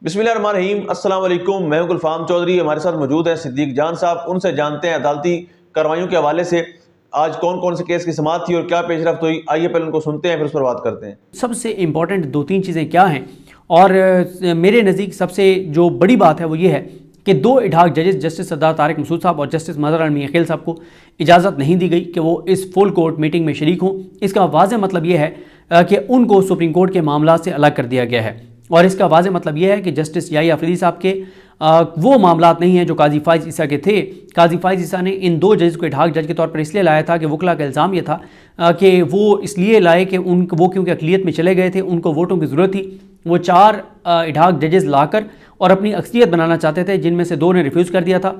बिस्मिल्लाहिर्रहमानिर्रहीम, अस्सलाम वालेकुम। मैं हूं गुलफाम चौधरी। हमारे साथ मौजूद हैं सिद्दीक जान साहब। उनसे जानते हैं अदालती कार्रवाइयों के हवाले से आज कौन कौन से केस की समाअत थी और क्या पेशरफ्त हुई। आइए पहले उनको सुनते हैं, फिर उस पर बात करते हैं। सबसे इम्पॉर्टेंट दो तीन चीज़ें क्या हैं और मेरे नज़दीक सबसे जो बड़ी बात है वो ये है कि दो इडाक जजेस जस्टिस सरदार तारिक मसूद साहब और जस्टिस मज़हर अली अकील साहब को इजाज़त नहीं दी गई कि वो इस फुल कोर्ट मीटिंग में शरीक हों। इसका वाज़ेह मतलब ये है कि उनको सुप्रीम कोर्ट के मामला से अलग कर दिया गया है और इसका वाज़ेह मतलब ये है कि जस्टिस याही अफरीदी साहब के वो मामलात नहीं हैं जो काजी फाइज ईसा के थे। काजी फाइज ईसा ने इन दो जजेस को इडाक जज के तौर पर इसलिए लाया था कि वकला का इल्ज़ाम ये था कि वो इसलिए लाए कि वो क्योंकि अक़लियत में चले गए थे, उनको वोटों की ज़रूरत थी। वो चार इडाक जजेस लाकर और अपनी अक्सरियत बनाना चाहते थे, जिनमें से दो ने रिफ्यूज़ कर दिया था,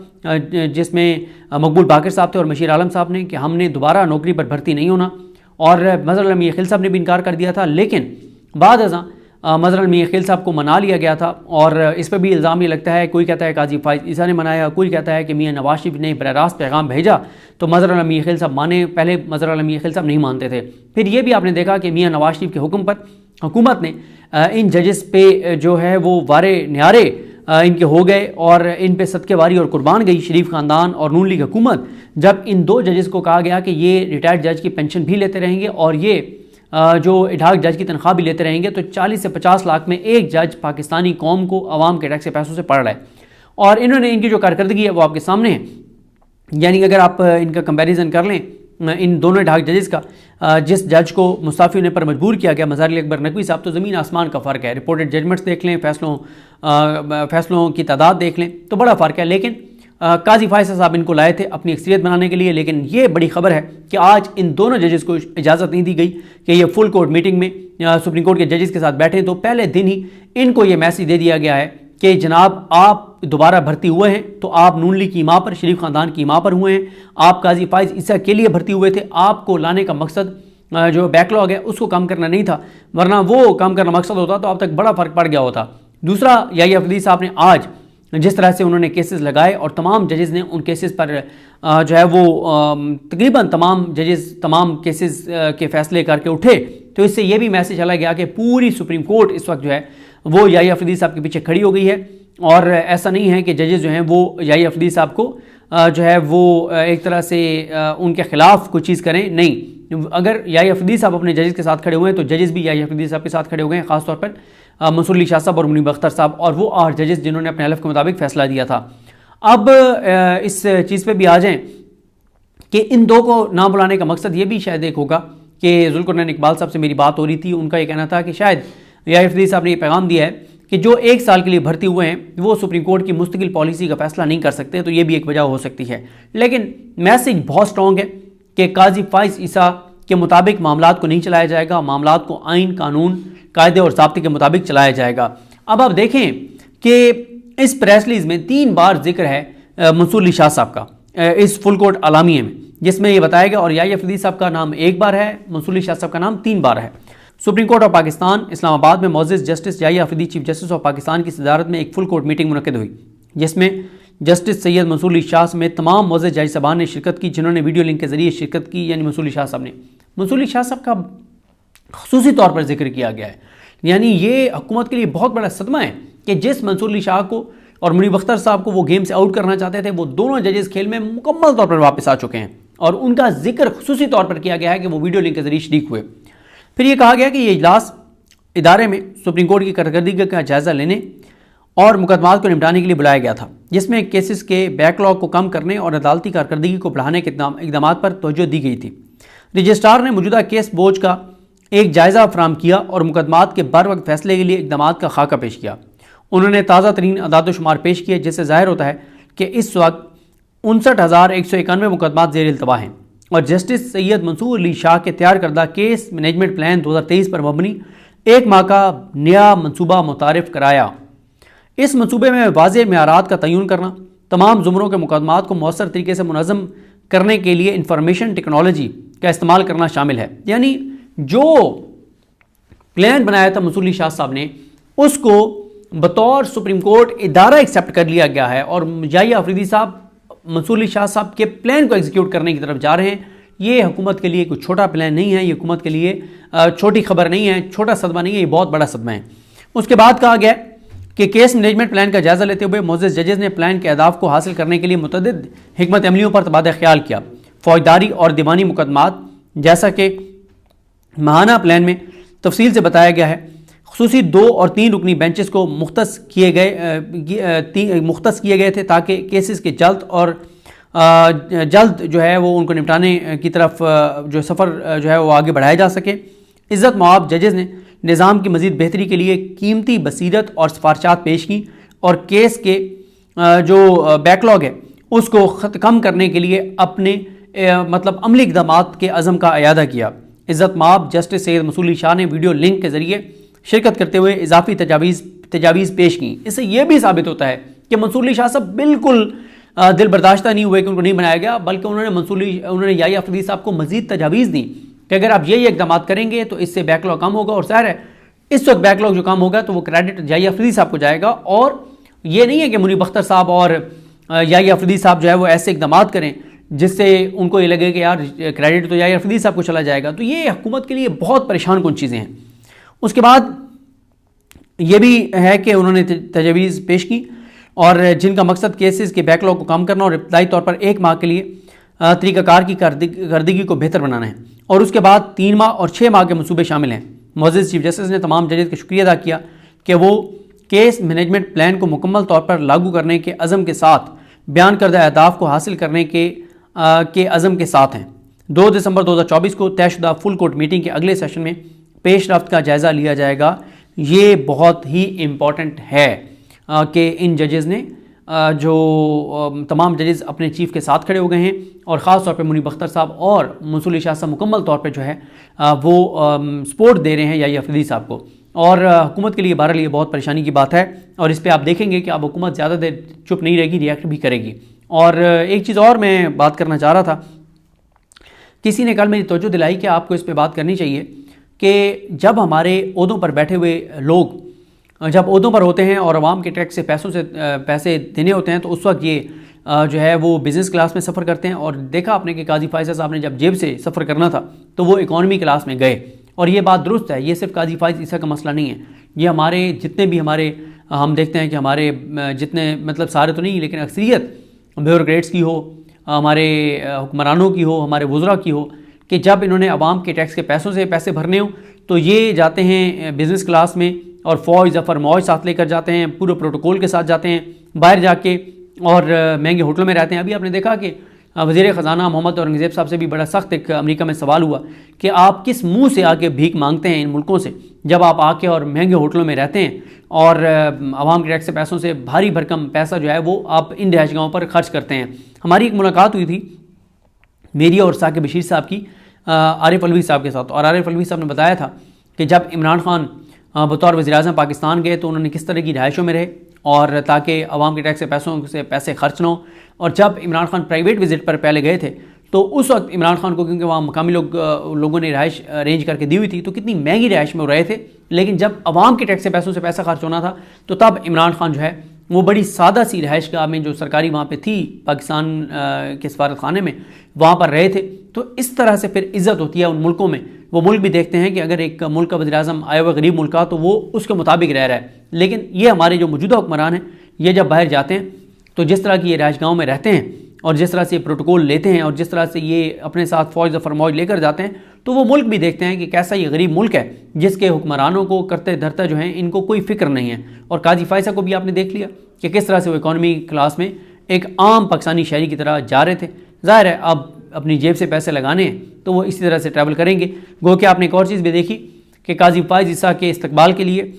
जिसमें मकबूल बाकर साहब थे और मशीर आलम साहब ने, कि हमने दोबारा नौकरी पर भर्ती नहीं होना। और मज़हर अली अकील साहब ने भी इनकार कर दिया था। लेकिन बाद अज़ां मज़हर अली अकील साहब को मना लिया गया था और इस पर भी इल्ज़ाम ये लगता है, कोई कहता है काजी फाइज ईसा ने मनाया, कोई कहता है कि मियाँ नवाज शरीफ ने बराह रास्त पैगाम भेजा तो मज़हर अली अकील साहब माने। पहले मज़हर अली अकील साहब नहीं मानते थे। फिर ये भी आपने देखा कि मियाँ नवाज शरीफ के हुक्म पर हुकूमत ने इन जजेस पे जो है वो वारे न्यारे इनके हो गए और इन पे सदकेवारी और कुर्बान गई शरीफ ख़ानदान और नून लीग हुकूमत, जब इन दो जजेस को कहा गया कि ये रिटायर्ड जज की पेंशन भी लेते रहेंगे और ये जो इडाक जज की तनख्वाह भी लेते रहेंगे, तो 40 से 50 लाख में एक जज पाकिस्तानी कौम को आवाम के टैक्स के पैसों से पढ़ रहा है। और इन्होंने इनकी जो कारकर्दगी है वो आपके सामने है। यानी अगर आप इनका कंपैरिजन कर लें इन दोनों इडाक जजेस का, जिस जज को मुस्ताफ़ी होने पर मजबूर किया गया मज़हर अली अकबर नकवी साहब, तो ज़मीन आसमान का फ़र्क है। रिपोर्टेड जजमेंट्स देख लें, फैसलों की तादाद देख लें तो बड़ा फ़र्क है। लेकिन काजी फाइज साहब इनको लाए थे अपनी अक्सरियत बनाने के लिए। लेकिन ये बड़ी खबर है कि आज इन दोनों जजेस को इजाज़त नहीं दी गई कि ये फुल कोर्ट मीटिंग में सुप्रीम कोर्ट के जजेस के साथ बैठें। तो पहले दिन ही इनको ये मैसेज दे दिया गया है कि जनाब आप दोबारा भर्ती हुए हैं तो आप नून लीग की माँ पर, शरीफ ख़ानदान की माँ पर हुए हैं। आप काजी फाइज ईसा के लिए भर्ती हुए थे। आपको लाने का मकसद जो बैकलॉग है उसको कम करना नहीं था, वरना वो कम करना मकसद होता तो अब तक बड़ा फ़र्क पड़ गया होता। दूसरा, याही अफरीदी साहब ने आज जिस तरह से उन्होंने केसेस लगाए और तमाम जजेस ने उन केसेस पर जो है वो तकरीबन तमाम जजेस तमाम केसेस के फ़ैसले करके उठे, तो इससे ये भी मैसेज चला गया कि पूरी सुप्रीम कोर्ट इस वक्त जो है वो याही अफरीदी साहब के पीछे खड़ी हो गई है। और ऐसा नहीं है कि जजेस जो हैं वो याही अफरीदी साहब को जो है वो एक तरह से उनके ख़िलाफ़ कोई चीज़ करें। नहीं, अगर याही अफरीदी साहब अपने जजेस के साथ खड़े हुए हैं तो जजेस भी याही अफरीदी साहब के साथ खड़े हो गए हैं, ख़ासतौर पर मंसूर अली शाह साहब और मुनीब अख्तर साहब और वो 8 जजेस जिन्होंने अपने हलफ के मुताबिक फ़ैसला दिया था। अब इस चीज़ पे भी आ जाएं कि इन दो को ना बुलाने का मकसद ये भी शायद एक होगा कि जुल्फ़िकार इकबाल साहब से मेरी बात हो रही थी, उनका ये कहना था कि शायद याही अफरीदी साहब ने ये पैगाम दिया है कि जो 1 साल के लिए भर्ती हुए हैं वो सुप्रीम कोर्ट की मुस्तकिल पॉलिसी का फैसला नहीं कर सकते, तो ये भी एक वजह हो सकती है। लेकिन मैसेज बहुत स्ट्रॉन्ग है कि काजी फाइज ईसा के मुताबिक मामलात को नहीं चलाया जाएगा, मामलात को आइन कानून कायदे और ज़ाब्ते के मुताबिक चलाया जाएगा। अब आप देखें कि इस प्रेस रिलीज में 3 बार जिक्र है मंसूर अली शाह साहब का इस फुल कोर्ट अलामिये में, जिसमें यह बताया गया, और याही अफरीदी साहब का नाम 1 बार है, मंसूर अली शाह साहब का नाम 3 बार है। Supreme court of Pakistan Islamabad में मौजूद जस्टिस याही Afridi chief justice of Pakistan की सदारत में एक फुल कोर्ट मीटिंग मुनक्किद हुई, जिसमें जस्टिस सैयद मंसूर अली शाह समेत तमाम मौजूद जज साहबान ने शिरकत की, जिन्होंने वीडियो लिंक के जरिए शिरकत की। यानी मंसूर अली शाह साहब ने, मंसूर अली शाह साहब का खुसूसी तौर पर जिक्र किया गया है। यानी ये हुकूमत के लिए बहुत बड़ा सदमा है कि जिस मंसूर अली शाह को और मुनीब अख्तर साहब को वो गेम से आउट करना चाहते थे, वो दोनों जजेस खेल में मुकम्मल तौर पर वापस आ चुके हैं और उनका जिक्र खुसूसी तौर पर किया गया है कि वो वीडियो लिंक के जरिए शरीक हुए। फिर ये कहा गया कि ये इजलास इदारे में सुप्रीम कोर्ट की कारकर्दगी का जायज़ा लेने और मुकदमात को निपटाने के लिए बुलाया गया था, जिसमें केसेस के बैकलॉग को कम करने और अदालती कारकर्दगी को बढ़ाने के इक़दाम पर तवज्जो दी गई थी। रजिस्ट्रार ने मौजूदा केस बोझ का एक जायज़ा फराम किया और मुकदमात के बर वक्त फैसले के लिए इक़दाम का खाका पेश किया। उन्होंने ताज़ा तरीन अदाद शुमार पेश किए, जिससे ज़ाहिर होता है कि इस वक्त 59,191 मुकदमात ज़ेर इल्तवा हैं और जस्टिस सैयद मंसूर अली शाह के तैयार करदा केस मैनेजमेंट प्लान 2023 पर मबनी 1 माह का नया मनसूबा मुतारिफ कराया। इस मनसूबे में वाज़ेह मेयारात का तयन करना, तमाम ज़ुमरों के मुकदमात को मौसर तरीके से मुनज़्ज़म करने के लिए इंफॉर्मेशन टेक्नोलॉजी का इस्तेमाल करना शामिल है। यानी जो प्लान बनाया था मंसूर अली शाह साहब ने, उसको बतौर सुप्रीम कोर्ट इदारा एक्सेप्ट कर लिया गया है और याही अफरीदी साहब मंसूर अली शाह साहब के प्लान को एग्जीक्यूट करने की तरफ जा रहे हैं। ये हुकूमत के लिए कोई छोटा प्लान नहीं है, ये हुकूमत के लिए छोटी खबर नहीं है, छोटा सदमा नहीं है, ये बहुत बड़ा सदमा है। उसके बाद कहा गया कि केस मैनेजमेंट प्लान का जायजा लेते हुए मोअज़्ज़ज़ जजेस ने प्लान के अहदाफ को हासिल करने के लिए मुतअद्दिद हिकमत अमलियों पर तबादला ख्याल किया। फौजदारी और दीवानी मुकदमात जैसा कि माहाना प्लान में तफसील से बताया गया है, खुसूसी 2 और 3 रुकनी बेंचेस को मुख्तस किए गए थे ताकि केसेस के जल्द जो है वो उनको निपटाने की तरफ जो सफ़र जो है वो आगे बढ़ाया जा सके। इज़्ज़त मआब जजेस ने निज़ाम की मज़ीद बेहतरी के लिए कीमती बसीरत और सिफारशात पेश की और केस के जो बैकलॉग है उसको कम करने के लिए अपने मतलब अमली इक़दामात के अज़म का अयादा किया। इज़्ज़त मआब जस्टिस सैयद मसूली शाह ने वीडियो लिंक के ज़रिए शिरकत करते हुए इजाफी तजावीज़ पेश की। इससे यह भी साबित होता है कि मंसूर अली शाह साहब बिल्कुल दिल बर्दाश्त नहीं हुए कि उनको नहीं बनाया गया, बल्कि उन्होंने याहिया अफरीदी साहब को मज़ीद तजावीज़ दी कि अगर आप ये इकदाम करेंगे तो इससे बैकलॉग कम होगा। और ज़ाहिर है इस वक्त बैकलॉग जो कम होगा तो वो क्रेडिट याहिया अफरीदी साहब को जाएगा। और ये नहीं है कि मुनीब अख्तर साहब और याहिया अफरीदी साहब जो है वो ऐसे इकदाम करें जिससे उनको ये लगे कि यार क्रेडिट तो याहिया अफरीदी साहब को चला जाएगा। तो ये हुकूमत के लिए बहुत परेशान कुन चीज़ें हैं। उसके बाद ये भी है कि उन्होंने तजावीज़ पेश की और जिनका मकसद केसेस के बैकलॉग को कम करना और इब्तदाई तौर पर 1 माह के लिए तरीक़ाकार की कारदगी को बेहतर बनाना है। और उसके बाद 3 माह और 6 माह के मनसूबे शामिल हैं। मुअज़्ज़ज़ चीफ जस्टिस ने तमाम जजेस का शुक्रिया अदा किया कि वो केस मैनेजमेंट प्लान को मुकम्मल तौर पर लागू करने के अज़म के साथ बयान करदा अहदाफ को हासिल करने के अज़म के साथ हैं। 2 दिसंबर 2024 को तयशुदा फुल कोर्ट मीटिंग के अगले सेशन में पेश रफ्त का जायज़ा लिया जाएगा। ये बहुत ही इम्पॉर्टेंट है कि इन जजेस ने जो तमाम जजेस अपने चीफ के साथ खड़े हो गए हैं और ख़ास तौर पे मुनीब अख्तर साहब और मंसूर अली शाह साहब मुकम्मल तौर पे जो है वो सपोर्ट दे रहे हैं याहिया अफरीदी साहब को। और हुकूमत के लिए बहरहाल ये बहुत परेशानी की बात है और इस पर आप देखेंगे कि अब हुकूमत ज़्यादा देर चुप नहीं रहेगी, रिएक्ट भी करेगी। और एक चीज़ और मैं बात करना चाह रहा था, किसी ने कल मेरी तवज्जो दिलाई कि आपको इस पर बात करनी चाहिए कि जब हमारे ओहदों पर बैठे हुए लोग जब ओहदों पर होते हैं और आवाम के टैक्स से पैसे देने होते हैं तो उस वक्त ये जो है वो बिज़नेस क्लास में सफ़र करते हैं। और देखा आपने कि काजी फायज़ साहब ने जब जेब से सफ़र करना था तो वो इकॉनमी क्लास में गए। और ये बात दुरुस्त है, ये सिर्फ काजी फायज़ ईसा का मसला नहीं है, ये हमारे जितने भी हम देखते हैं कि हमारे जितने मतलब सारे तो नहीं लेकिन अक्सरियत ब्यूरोक्रेट्स की हो, हमारे हुक्मरानों की हो, हमारे वज़रा की हो, कि जब इन्होंने आवाम के टैक्स के पैसों से पैसे भरने हो तो ये जाते हैं बिज़नेस क्लास में और फ़ौज ज़फ़र मौज साथ लेकर जाते हैं, पूरे प्रोटोकॉल के साथ जाते हैं, बाहर जाके और महंगे होटलों में रहते हैं। अभी आपने देखा कि वज़ीर ख़जाना मोहम्मद औरंगज़ेब साहब से भी बड़ा सख्त एक अमेरिका में सवाल हुआ कि आप किस मुंह से आके भीख मांगते हैं इन मुल्कों से, जब आप आके और महंगे होटलों में रहते हैं और आवाम के टैक्स के पैसों से भारी भरकम पैसा जो है वो आप इन रिहाइश गाहों पर खर्च करते हैं। हमारी एक मुलाकात हुई थी मेरी और साकिब बशीर साहब की आरिफ अलवी साहब के साथ, और आरिफ अलवी साहब ने बताया था कि जब इमरान खान बतौर वज़ीर-ए-आज़म पाकिस्तान गए तो उन्होंने किस तरह की रिहाइशों में रहे और ताकि आवाम के टैक्स के पैसों से पैसे खर्च ना हो। और जब इमरान खान प्राइवेट विजिट पर पहले गए थे तो उस वक्त इमरान खान को, क्योंकि वहाँ मकामी लोगों ने रिहाइश अरेंज करके दी हुई थी, तो कितनी महंगी रिहाइश में रहे थे, लेकिन जब आवाम के टैक्स के पैसों से पैसा खर्च होना था तो तब इमरान खान जो है वो बड़ी सादा सी रिहाइश गाह में जो सरकारी वहाँ पे थी पाकिस्तान के सफारत खाने में, वहाँ पर रहे थे। तो इस तरह से फिर इज़्ज़त होती है उन मुल्कों में। वो मुल्क भी देखते हैं कि अगर एक मुल्क का वज़ीर-ए-आज़म आया हुआ गरीब मुल्क का तो वो उसके मुताबिक रह रहा है। लेकिन ये हमारे जो मौजूदा हुक्मरान हैं ये जब बाहर जाते हैं तो जिस तरह की ये रिहाइश गाहों में रहते हैं और जिस तरह से ये प्रोटोकॉल लेते हैं और जिस तरह से ये अपने साथ फ़ौज ज़फ़र मौज लेकर जाते हैं, तो वो मुल्क भी देखते हैं कि कैसा ये गरीब मुल्क है जिसके हुक्मरानों को करते धरते जो हैं इनको कोई फ़िक्र नहीं है। और काजी फायज़ा को भी आपने देख लिया कि किस तरह से वो इकॉनमी क्लास में एक आम पाकिस्तानी शहरी की तरह जा रहे थे। ज़ाहिर है अब अपनी जेब से पैसे लगाने हैं तो वो इसी तरह से ट्रैवल करेंगे। गो कि आपने एक और चीज़ भी देखी कि काजी फायज़ ईसा के इस्तकबाल के लिए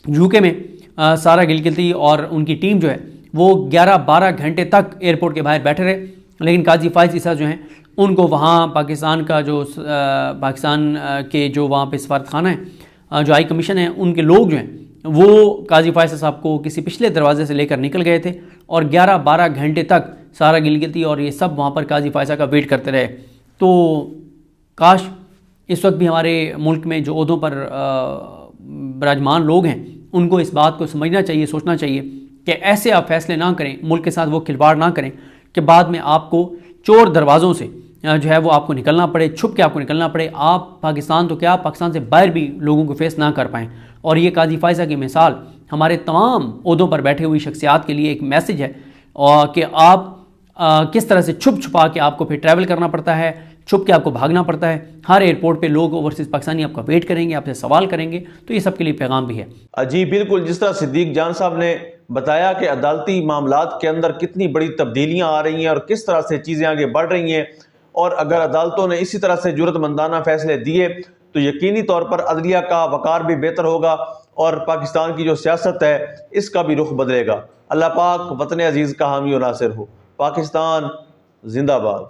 यूके में सारा गिलगिती और उनकी टीम जो है वो 11-12 घंटे तक एयरपोर्ट के बाहर बैठे रहे, लेकिन काजी फायज़ ईसा जो हैं उनको वहाँ पाकिस्तान का जो पाकिस्तान के जो वहाँ पे सफारत खाना है, जो हाई कमीशन है, उनके लोग जो हैं वो काजी फायज़ साहब को किसी पिछले दरवाजे से लेकर निकल गए थे और 11-12 घंटे तक सारा गिलगिती और ये सब वहाँ पर काजी फायज़ा का वेट करते रहे। तो काश इस वक्त भी हमारे मुल्क में जो ओहदों पर विराजमान लोग हैं उनको इस बात को समझना चाहिए, सोचना चाहिए कि ऐसे आप फैसले ना करें, मुल्क के साथ वो खिलवाड़ ना करें कि बाद में आपको चोर दरवाज़ों से जो है वो आपको निकलना पड़े, छुप के आपको निकलना पड़े, आप पाकिस्तान तो क्या पाकिस्तान से बाहर भी लोगों को फेस ना कर पाएँ। और ये काजी फायज़ा की मिसाल हमारे तमाम ओहदों पर बैठे हुई शख्सियात के लिए एक मैसेज है कि आप किस तरह से छुप छुपा के आपको फिर ट्रैवल करना पड़ता है, छुप के आपको भागना पड़ता है। हर एयरपोर्ट पे लोग ओवरसीज़ पाकिस्तानी आपका वेट करेंगे, आपसे सवाल करेंगे, तो ये सब के लिए पैगाम भी है। जी बिल्कुल, जिस तरह सिद्दीक जान साहब ने बताया कि अदालती मामलात के अंदर कितनी बड़ी तब्दीलियां आ रही हैं और किस तरह से चीज़ें आगे बढ़ रही हैं, और अगर अदालतों ने इसी तरह से जुर्रतमंदाना फैसले दिए तो यकीनी तौर पर अदलिया का वक़ार भी बेहतर होगा और पाकिस्तान की जो सियासत है इसका भी रुख बदलेगा। अल्लाह पाक वतन अजीज़ का हामी और नासिर हो। पाकिस्तान जिंदाबाद।